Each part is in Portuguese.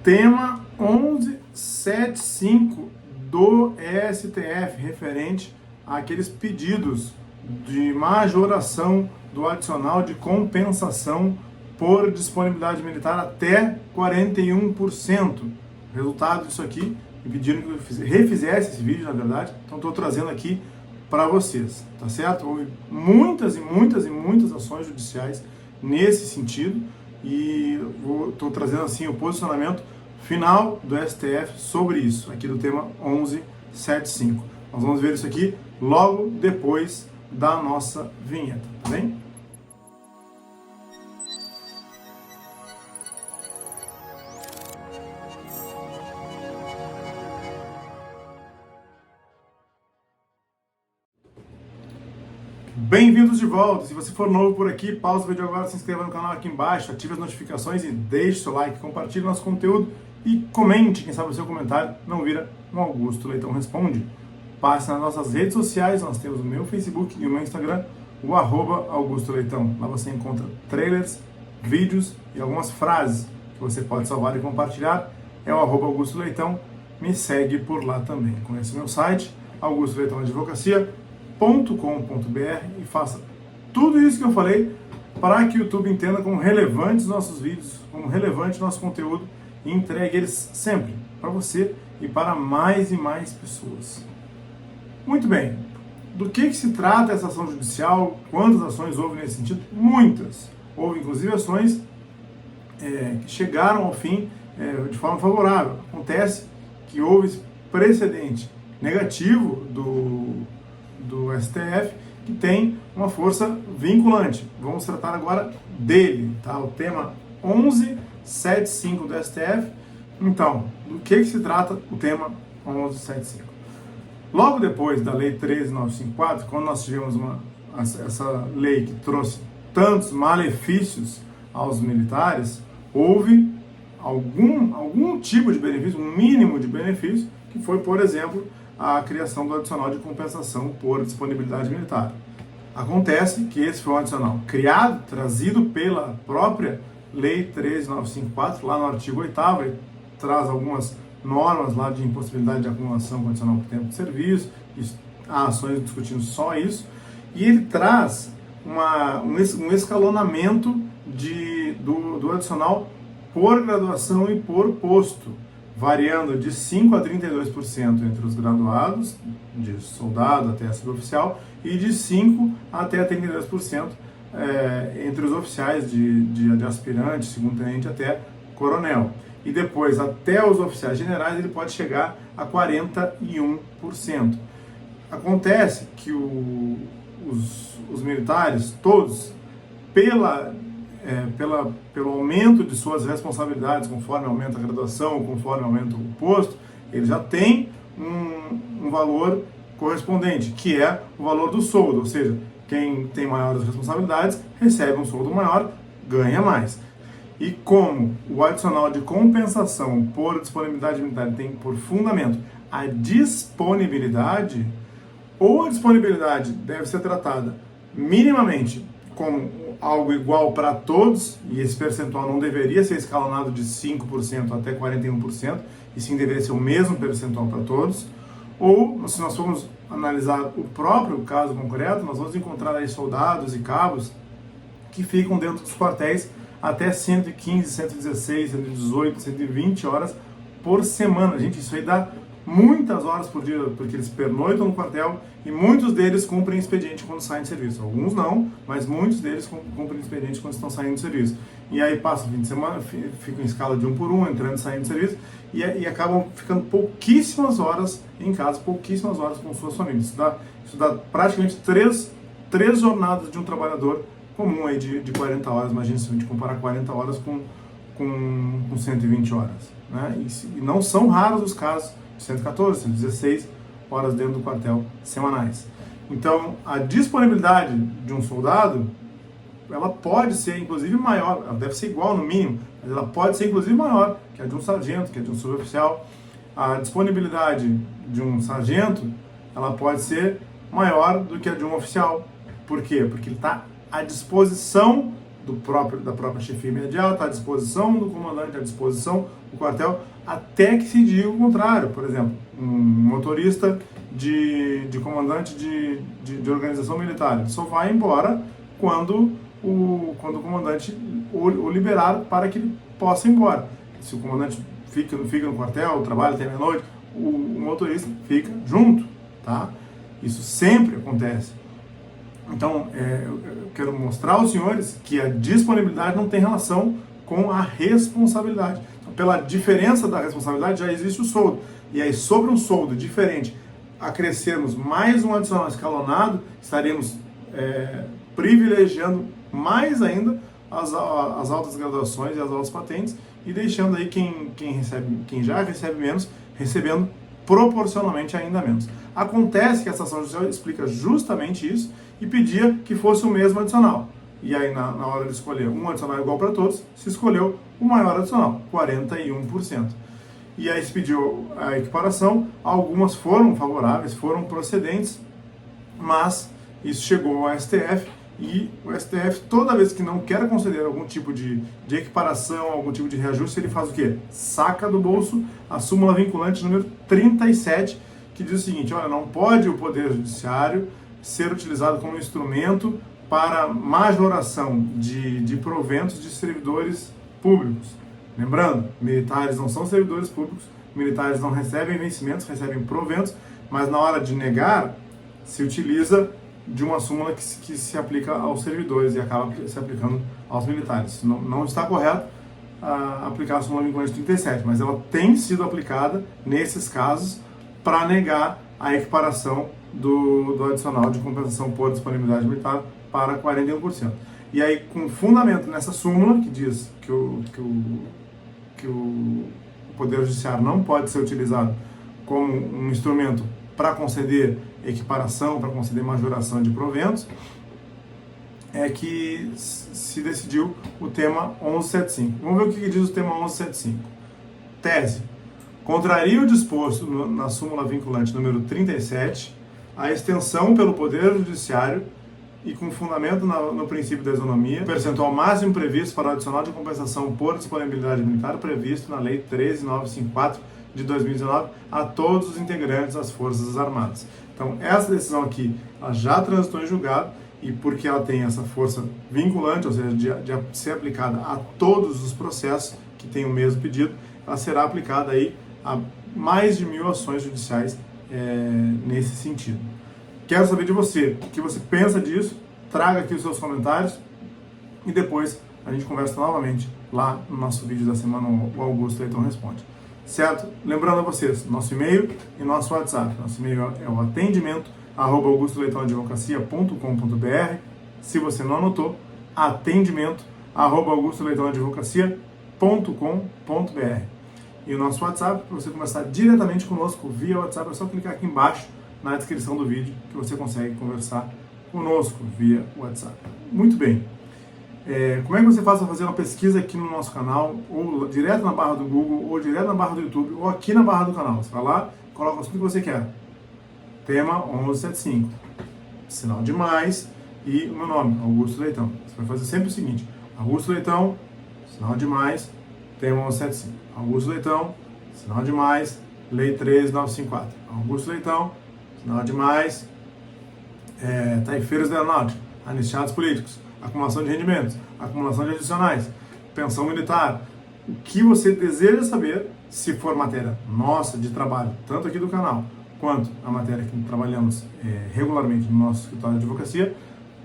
Tema 1175 do STF, referente àqueles pedidos de majoração do adicional de compensação por disponibilidade militar até 41%. Resultado disso aqui, me pediram que eu refizesse esse vídeo, na verdade, então estou trazendo aqui para vocês, tá certo? Houve muitas ações judiciais nesse sentido e estou trazendo assim o posicionamento final do STF sobre isso, aqui do tema 1175. Nós vamos ver isso aqui logo depois da nossa vinheta, tá bem? Bem-vindos de volta. Se você for novo por aqui, pausa o vídeo agora, se inscreva no canal aqui embaixo, ative as notificações e deixe seu like, compartilhe nosso conteúdo e comente. Quem sabe o seu comentário não vira um Augusto Leitão Responde. Passe nas nossas redes sociais, nós temos o meu Facebook e o meu Instagram, o @Augusto Leitão. Lá você encontra trailers, vídeos e algumas frases que você pode salvar e compartilhar. É o @Augusto Leitão. Me segue por lá também. Conheça o meu site, augustoleitãoadvocacia.com.br, e faça tudo isso que eu falei para que o YouTube entenda como relevantes nossos vídeos, como relevante nosso conteúdo e entregue eles sempre para você e para mais e mais pessoas. Muito bem, do que se trata essa ação judicial? Quantas ações houve nesse sentido? Muitas. Houve inclusive ações que chegaram ao fim de forma favorável. Acontece que houve precedente negativo do STF, que tem uma força vinculante. Vamos tratar agora dele, tá? O tema 1175 do STF. Então, do que se trata o tema 1175? Logo depois da Lei 13.954, quando nós tivemos essa lei que trouxe tantos malefícios aos militares, houve algum tipo de benefício, um mínimo de benefício, que foi, por exemplo, a criação do adicional de compensação por disponibilidade militar. Acontece que esse foi um adicional criado, trazido pela própria Lei 13.954, lá no artigo 8º, ele traz algumas normas lá de impossibilidade de acumulação condicional por tempo de serviço, há ações discutindo só isso, e ele traz um escalonamento do adicional por graduação e por posto, variando de 5% a 32% entre os graduados, de soldado até suboficial, e de 5% até 32% entre os oficiais de aspirante, segundo-tenente até coronel. E depois, até os oficiais generais, ele pode chegar a 41%. Acontece que os militares, todos, pelo aumento de suas responsabilidades, conforme aumenta a graduação, conforme aumenta o posto, ele já tem um valor correspondente, que é o valor do soldo, ou seja, quem tem maiores responsabilidades recebe um soldo maior, ganha mais. E como o adicional de compensação por disponibilidade militar tem por fundamento a disponibilidade, ou a disponibilidade deve ser tratada minimamente como algo igual para todos, e esse percentual não deveria ser escalonado de 5% até 41%, e sim deveria ser o mesmo percentual para todos, ou se nós formos analisar o próprio caso concreto, nós vamos encontrar aí soldados e cabos que ficam dentro dos quartéis até 115, 116, 118, 120 horas por semana. Gente, isso aí dá muitas horas por dia, porque eles pernoitam no quartel e muitos deles cumprem expediente quando saem de serviço. Alguns não, mas muitos deles cumprem expediente quando estão saindo de serviço. E aí passam o fim de semana, ficam em escala de 1 por 1, entrando e saindo de serviço, e acabam ficando pouquíssimas horas em casa, pouquíssimas horas com suas famílias. Isso dá praticamente três jornadas de um trabalhador comum aí de 40 horas. Imagina se a gente comparar 40 horas com 120 horas. Né? E não são raros os casos de 114, 116 horas dentro do quartel semanais. Então, a disponibilidade de um soldado, ela pode ser inclusive maior, ela deve ser igual no mínimo, mas ela pode ser inclusive maior que a de um sargento, que a de um suboficial. A disponibilidade de um sargento, ela pode ser maior do que a de um oficial. Por quê? Porque ele está à disposição da própria chefia imediata, à disposição do comandante, à disposição do quartel, até que se diga o contrário. Por exemplo, um motorista de comandante de organização militar, ele só vai embora quando o comandante o liberar para que ele possa ir embora. Se o comandante fica no quartel, trabalha até meia-noite, o motorista fica junto, tá? Isso sempre acontece. Então, eu quero mostrar aos senhores que a disponibilidade não tem relação com a responsabilidade. Então, pela diferença da responsabilidade, já existe o soldo. E aí, sobre um soldo diferente, acrescermos mais um adicional escalonado, estaremos privilegiando mais ainda as altas graduações e as altas patentes e deixando aí quem já recebe menos, recebendo proporcionalmente ainda menos. Acontece que a estação judicial explica justamente isso e pedia que fosse o mesmo adicional. E aí, na hora de escolher um adicional igual para todos, se escolheu o maior adicional, 41%. E aí se pediu a equiparação, algumas foram favoráveis, foram procedentes, mas isso chegou ao STF e o STF, toda vez que não quer conceder algum tipo de equiparação, algum tipo de reajuste, ele faz o quê? Saca do bolso a súmula vinculante número 37, que diz o seguinte: olha, não pode o Poder Judiciário ser utilizado como instrumento para majoração de proventos de servidores públicos. Lembrando, militares não são servidores públicos, militares não recebem vencimentos, recebem proventos, mas na hora de negar, se utiliza de uma súmula que se aplica aos servidores e acaba se aplicando aos militares. Não está correto aplicar a súmula vinculante 37, mas ela tem sido aplicada nesses casos para negar a equiparação do adicional de compensação por disponibilidade militar para 41%. E aí, com fundamento nessa súmula, que diz que o Poder Judiciário não pode ser utilizado como um instrumento para conceder equiparação, para conceder majoração de proventos, é que se decidiu o tema 1175. Vamos ver o que diz o tema 1175. Tese: contraria o disposto na súmula vinculante número 37 a extensão pelo Poder Judiciário e com fundamento no princípio da isonomia, o percentual máximo previsto para o adicional de compensação por disponibilidade militar previsto na Lei 13954 de 2019 a todos os integrantes das Forças Armadas. Então, essa decisão aqui ela já transitou em julgado e porque ela tem essa força vinculante, ou seja, de ser aplicada a todos os processos que têm o mesmo pedido, ela será aplicada aí a mais de 1.000 ações judiciais nesse sentido. Quero saber de você, o que você pensa disso, traga aqui os seus comentários e depois a gente conversa novamente lá no nosso vídeo da semana, o Augusto Leitão Responde. Certo? Lembrando a vocês, nosso e-mail e nosso WhatsApp. Nosso e-mail é o atendimento@augustoleitãoadvocacia.com.br. Se você não anotou, atendimento@augustoleitãoadvocacia.com.br. E o nosso WhatsApp, para você conversar diretamente conosco via WhatsApp, é só clicar aqui embaixo na descrição do vídeo que você consegue conversar conosco via WhatsApp. Muito bem. Como é que você faz para fazer uma pesquisa aqui no nosso canal, ou direto na barra do Google, ou direto na barra do YouTube, ou aqui na barra do canal? Você vai lá, coloca o assunto que você quer. Tema 1175. Sinal de mais e o meu nome, Augusto Leitão. Você vai fazer sempre o seguinte: Augusto Leitão, sinal de mais, tema 1175. Augusto Leitão, sinal de mais, Lei 13954. Augusto Leitão, sinal de mais, taifeiros da aeronáutica, anistiados políticos, acumulação de rendimentos, acumulação de adicionais, pensão militar. O que você deseja saber, se for matéria nossa de trabalho, tanto aqui do canal, quanto a matéria que trabalhamos regularmente no nosso escritório de advocacia,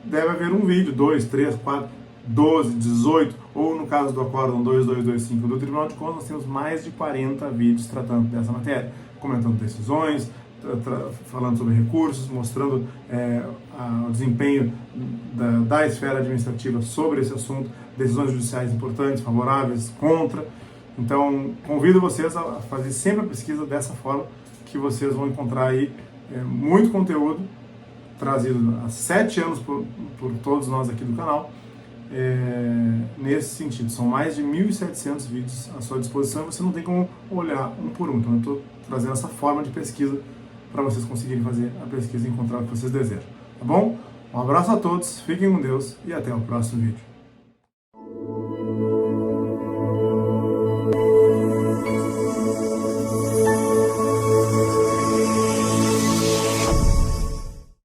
deve haver um vídeo, 2, 3, 4, 12, 18, ou no caso do Acórdão 2225 do Tribunal de Contas, nós temos mais de 40 vídeos tratando dessa matéria, comentando decisões, falando sobre recursos, mostrando o desempenho da esfera administrativa sobre esse assunto, decisões judiciais importantes, favoráveis, contra. Então, convido vocês a fazer sempre a pesquisa dessa forma, que vocês vão encontrar aí muito conteúdo trazido há 7 anos por todos nós aqui do canal, nesse sentido. São mais de 1.700 vídeos à sua disposição, você não tem como olhar um por um. Então, eu estou trazendo essa forma de pesquisa para vocês conseguirem fazer a pesquisa e encontrar o que vocês desejam. Tá bom? Um abraço a todos, fiquem com Deus e até o próximo vídeo.